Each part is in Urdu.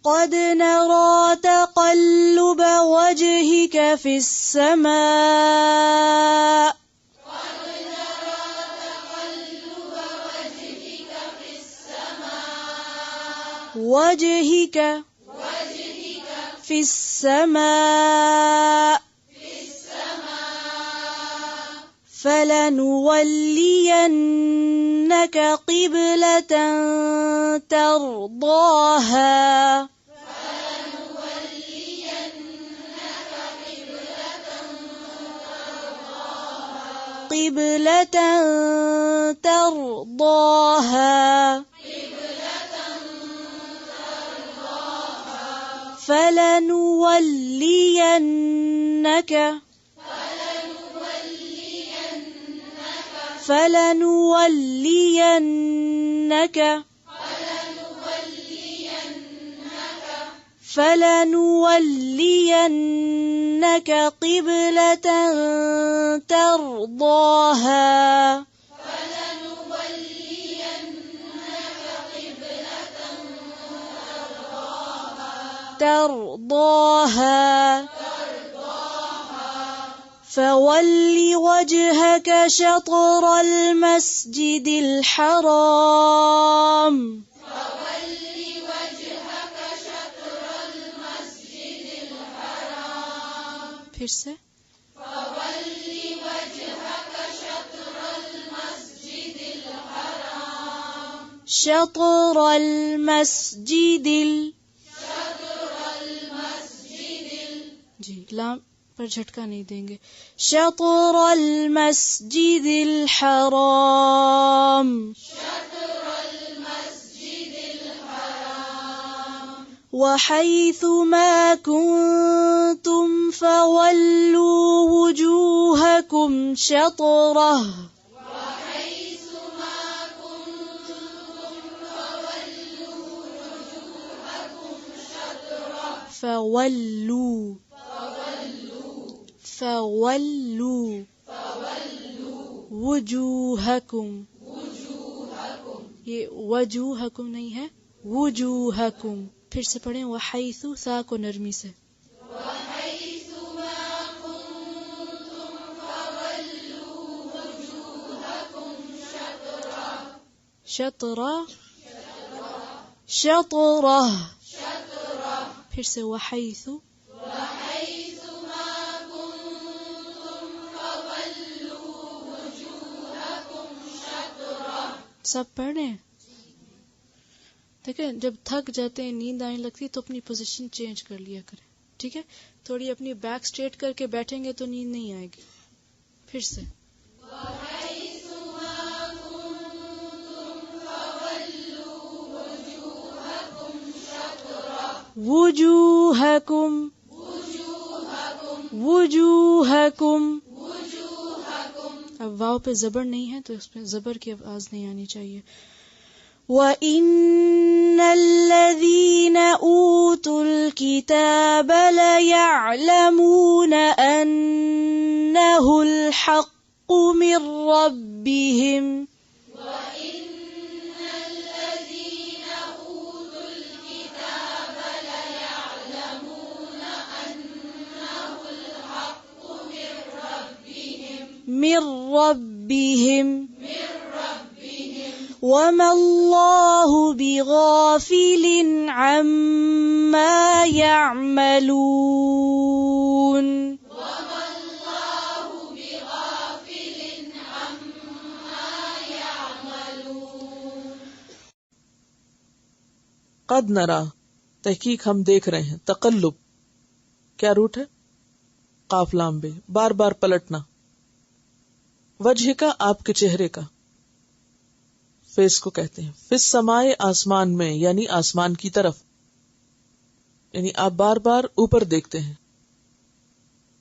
قد نرى تقلب وجهك في السماء وجهك في السماء فلنولينك قبلة ترضاها قبلة ترضاها فلنولينك قبلة ترضاها فول وجهك شطر المسجد الحرام پھر سے شطر المسجد جی لام پر جھٹکا نہیں دیں گے. شطر المسجد الحرام وحيث ما كنتم فولوا وجوهكم شطره فولوا وجوهكم یہ وجوهكم نہیں ہے وجوهكم. پھر سے پڑھیں وحیث سا کو نرمی سے شطرہ پھر سے وحیث سب پڑھ رہے ہیں. دیکھیں جب تھک جاتے ہیں نیند آنے لگتی تو اپنی پوزیشن چینج کر لیا کریں. ٹھیک ہے تھوڑی اپنی بیک اسٹریٹ کر کے بیٹھیں گے تو نیند نہیں آئے گی. پھر سے وجوہکم. اب واو پہ زبر نہیں ہے تو اس پہ زبر کی آواز نہیں آنی چاہیے. وَإِنَّ الَّذِينَ أُوتُوا الْكِتَابَ لَيَعْلَمُونَ أَنَّهُ الْحَقُّ مِنْ رَبِّهِمْ وَمَا اللَّهُ بِغَافِلٍ عَمَّا يَعْمَلُونَ. قد نرا تحقیق ہم دیکھ رہے ہیں. تقلب کیا روٹ ہے؟ قاف لام بے بار بار پلٹنا. وجہ کا آپ کے چہرے کا فیس کو کہتے ہیں. فی السماء آسمان میں یعنی آسمان کی طرف یعنی آپ بار بار اوپر دیکھتے ہیں.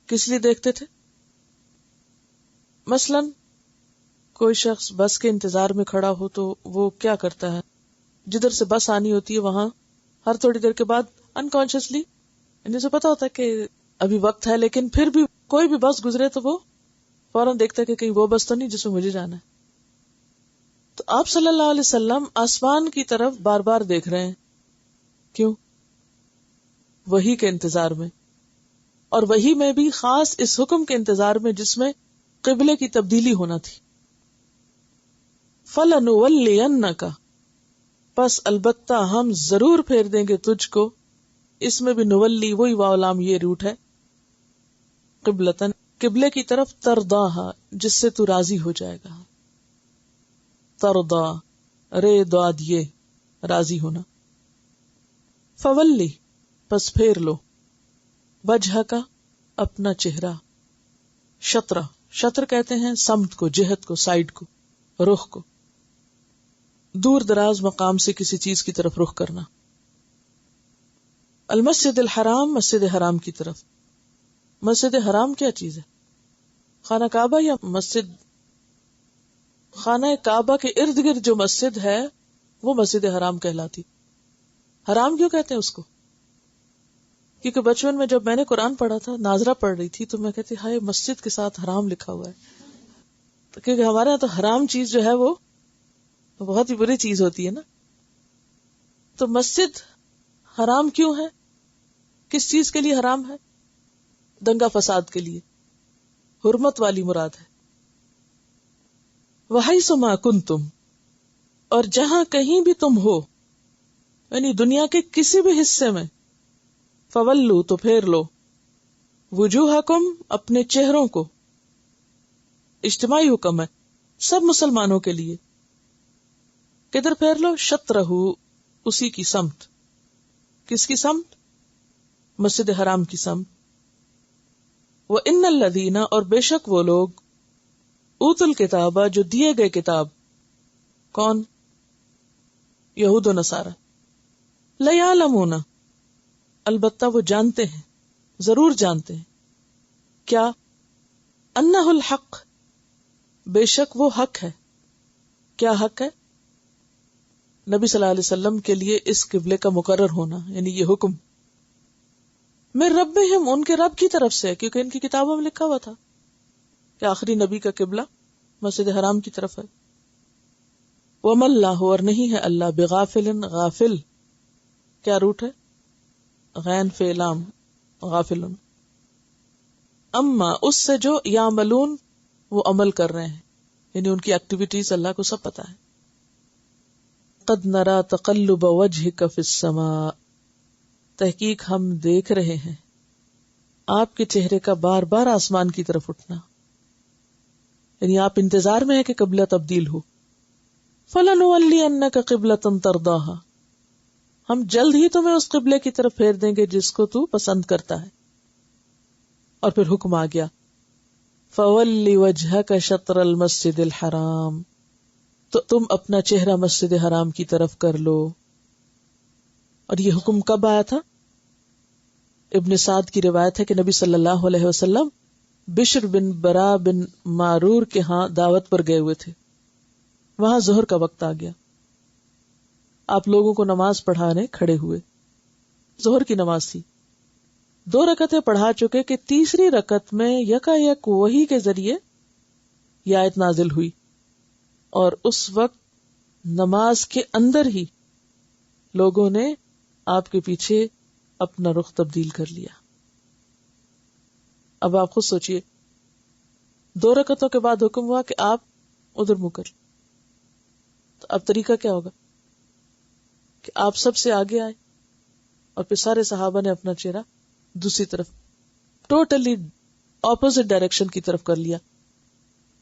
کس لیے دیکھتے تھے؟ مثلا کوئی شخص بس کے انتظار میں کھڑا ہو تو وہ کیا کرتا ہے؟ جدھر سے بس آنی ہوتی ہے وہاں ہر تھوڑی دیر کے بعد انکانشیسلی اسے پتا ہوتا ہے کہ ابھی وقت ہے لیکن پھر بھی کوئی بھی بس گزرے تو وہ فوراً دیکھتا ہے کہ کہیں وہ بس تو نہیں جس میں مجھے جانا ہے. تو آپ صلی اللہ علیہ وسلم آسمان کی طرف بار بار دیکھ رہے ہیں. کیوں؟ وحی کے انتظار میں، اور وحی میں بھی خاص اس حکم کے انتظار میں جس میں قبلے کی تبدیلی ہونا تھی. فَلَنُوَلِّيَنَّكَ، پس البتہ ہم ضرور پھیر دیں گے تجھ کو. اس میں بھی نولی وہی واو لام یہ روٹ ہے، قبلتن قبلے کی طرف، ترضاہا جس سے تو راضی ہو جائے گا. ترضا رے داد یہ راضی ہونا. فولی پس پھیر لو، وجہ کا اپنا چہرہ، شطرہ شطر کہتے ہیں سمت کو، جہت کو، سائڈ کو، رخ کو، دور دراز مقام سے کسی چیز کی طرف رخ کرنا. المسجد الحرام، مسجد حرام کی طرف. مسجد حرام کیا چیز ہے؟ خانہ کعبہ یا مسجد؟ خانہ کعبہ کے ارد گرد جو مسجد ہے وہ مسجد حرام کہلاتی. حرام کیوں کہتے ہیں اس کو؟ کیونکہ بچپن میں جب میں نے قرآن پڑھا تھا، ناظرہ پڑھ رہی تھی، تو میں کہتی ہائے مسجد کے ساتھ حرام لکھا ہوا ہے. کیونکہ ہمارے یہاں تو حرام چیز جو ہے وہ بہت ہی بری چیز ہوتی ہے نا. تو مسجد حرام کیوں ہے؟ کس چیز کے لیے حرام ہے؟ دنگا فساد کے لیے، حرمت والی مراد ہے. وَحَيْثُ مَا كُنْتُمْ، اور جہاں کہیں بھی تم ہو، یعنی دنیا کے کسی بھی حصے میں، فَوَلُّوا تو پھیر لو، وُجُوهَكُمْ اپنے چہروں کو. اجتماعی حکم ہے سب مسلمانوں کے لیے. کدھر پھیر لو؟ شطرہ اسی کی سمت. کس کی سمت؟ مسجد حرام کی سمت. وَإِنَّ الَّذِينَ اور بے شک وہ لوگ، اوتوا الکتاب جو دیے گئے کتاب. کون؟ یہود و نصارہ. لَيَعْلَمُونَ البتہ وہ جانتے ہیں، ضرور جانتے ہیں. کیا؟ انہ الحق بے شک وہ حق ہے. کیا حق ہے؟ نبی صلی اللہ علیہ وسلم کے لیے اس قبلے کا مقرر ہونا، یعنی یہ حکم. من ربہم ان کے رب کی طرف سے، کیونکہ ان کی کتابوں میں لکھا ہوا تھا کہ آخری نبی کا قبلہ مسجد حرام کی طرف ہے. وَمَا اللَّهُ اور نہیں ہے اللہ بغافل غافل. کیا روٹ ہے؟ غین فعلام غافل. اما اس سے جو یعملون وہ عمل کر رہے ہیں، یعنی ان کی ایکٹیویٹیز اللہ کو سب پتا ہے. قد نرا تقلب وجهك في السماء تحقیق ہم دیکھ رہے ہیں آپ کے چہرے کا بار بار آسمان کی طرف اٹھنا، یعنی آپ انتظار میں ہیں کہ قبلہ تبدیل ہو. فَلَنُوَلِّيَنَّكَ قِبْلَةً تَرْضَاهَا ہم جلد ہی تمہیں اس قبلے کی طرف پھیر دیں گے جس کو تو پسند کرتا ہے. اور پھر حکم آ گیا فَوَلِّ وَجْهَكَ شَطْرَ الْمَسْجِدِ الْحَرَامِ تو تم اپنا چہرہ مسجد حرام کی طرف کر لو. اور یہ حکم کب آیا تھا؟ ابن سعد کی روایت ہے کہ نبی صلی اللہ علیہ وسلم بشر بن برا بن معرور کے ہاں دعوت پر گئے ہوئے تھے. وہاں ظہر کا وقت آ گیا، آپ لوگوں کو نماز پڑھانے کھڑے ہوئے. ظہر کی نماز تھی، 2 رکعتیں پڑھا چکے کہ تیسری رکعت میں یکایک وحی کے ذریعے یہ آیت نازل ہوئی، اور اس وقت نماز کے اندر ہی لوگوں نے آپ کے پیچھے اپنا رخ تبدیل کر لیا. اب آپ خود سوچئے، 2 رکعتوں کے بعد حکم ہوا کہ آپ ادھر منہ کر، تو اب طریقہ کیا ہوگا کہ آپ سب سے آگے آئے اور پھر سارے صحابہ نے اپنا چہرہ دوسری طرف ٹوٹلی اپوزٹ ڈائریکشن کی طرف کر لیا.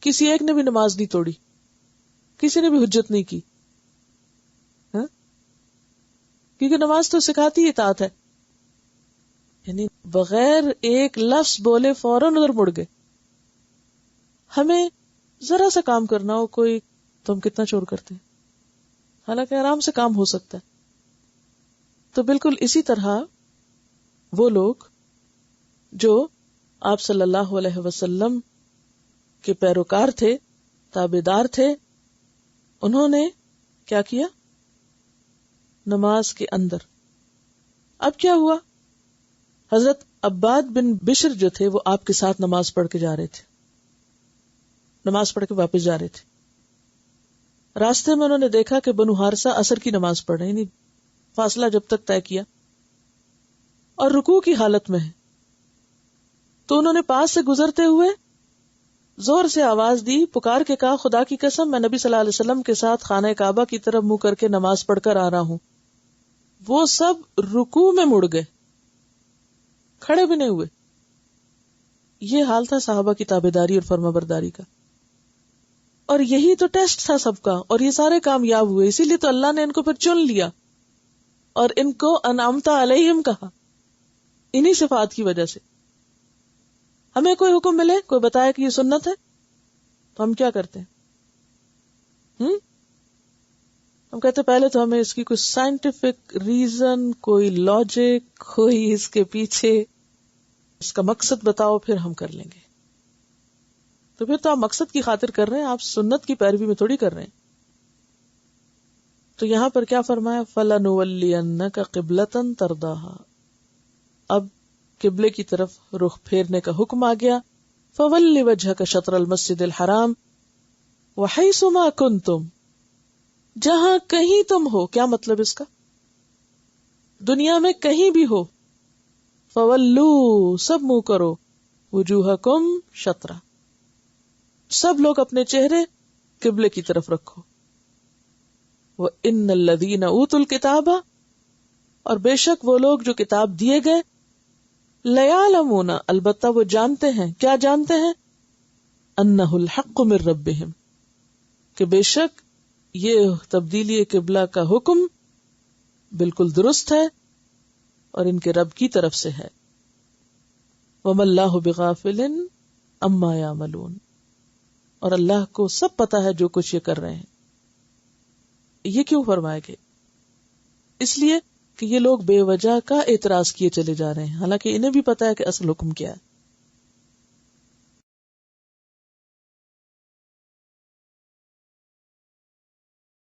کسی ایک نے بھی نماز نہیں توڑی، کسی نے بھی حجت نہیں کی، کیونکہ نماز تو سکھاتی اطاعت ہے. یعنی بغیر ایک لفظ بولے فوراً ادھر مڑ گئے. ہمیں ذرا سا کام کرنا ہو کوئی تو ہم کتنا شور کرتے ہیں، حالانکہ آرام سے کام ہو سکتا ہے. تو بالکل اسی طرح وہ لوگ جو آپ صلی اللہ علیہ وسلم کے پیروکار تھے، تابعدار تھے، انہوں نے کیا کیا؟ نماز کے اندر. اب کیا ہوا؟ حضرت عباد بن بشر جو تھے وہ آپ کے ساتھ نماز پڑھ کے جا رہے تھے، نماز پڑھ کے واپس جا رہے تھے. راستے میں انہوں نے دیکھا کہ بنو حارثہ عصر کی نماز پڑھ رہے ہیں، یعنی فاصلہ جب تک طے کیا، اور رکوع کی حالت میں ہیں. تو انہوں نے پاس سے گزرتے ہوئے زور سے آواز دی, پکار کے کہا, خدا کی قسم میں نبی صلی اللہ علیہ وسلم کے ساتھ خانہ کعبہ کی طرف منہ کر کے نماز پڑھ کر آ رہا ہوں. وہ سب رکوع میں مڑ گئے, کھڑے بھی نہیں ہوئے. یہ حال تھا صحابہ کی تابعداری اور فرمانبرداری کا. اور یہی تو ٹیسٹ تھا سب کا, اور یہ سارے کامیاب ہوئے. اسی لیے تو اللہ نے ان کو پھر چن لیا اور ان کو انعمت علیہم کہا, انہی صفات کی وجہ سے. ہمیں کوئی حکم ملے, کوئی بتایا کہ یہ سنت ہے, تو ہم کیا کرتے ہیں؟ ہم کہتے پہلے تو ہمیں اس کی کوئی سائنٹیفک ریزن, کوئی لاجک, کوئی اس کے پیچھے اس کا مقصد بتاؤ, پھر ہم کر لیں گے. تو پھر تو آپ مقصد کی خاطر کر رہے ہیں, آپ سنت کی پیروی میں تھوڑی کر رہے ہیں. تو یہاں پر کیا فرمایا, فَلَنُوَلِّيَنَّكَ قِبْلَةً تَرْضَاهَا. اب قبلے کی طرف رخ پھیرنے کا حکم آ گیا. فَوَلِّ وَجْهَكَ شَطْرَ الْمَسْجِدِ الْحَرَامِ وَحَيْثُ مَا كُنْتُمْ. جہاں کہیں تم ہو, کیا مطلب اس کا؟ دنیا میں کہیں بھی ہو. فَوَلُّوا, سب منہ کرو, وُجُوهَكُمْ شَطْرَ, سب لوگ اپنے چہرے قبلے کی طرف رکھو. وَإِنَّ الَّذِينَ أُوتُوا الْكِتَابَ, اور بے شک وہ لوگ جو کتاب دیے گئے, لَيَعْلَمُونَ, البتہ وہ جانتے ہیں. کیا جانتے ہیں؟ أَنَّهُ الْحَقُّ مِن رَبِّهِمْ, کہ بے شک یہ تبدیلی قبلہ کا حکم بالکل درست ہے اور ان کے رب کی طرف سے ہے. وَمَا اللَّهُ بِغَافِلٍ عَمَّا يَعْمَلُونَ, اور اللہ کو سب پتا ہے جو کچھ یہ کر رہے ہیں. یہ کیوں فرمائے گے؟ اس لیے کہ یہ لوگ بے وجہ کا اعتراض کیے چلے جا رہے ہیں, حالانکہ انہیں بھی پتا ہے کہ اصل حکم کیا ہے.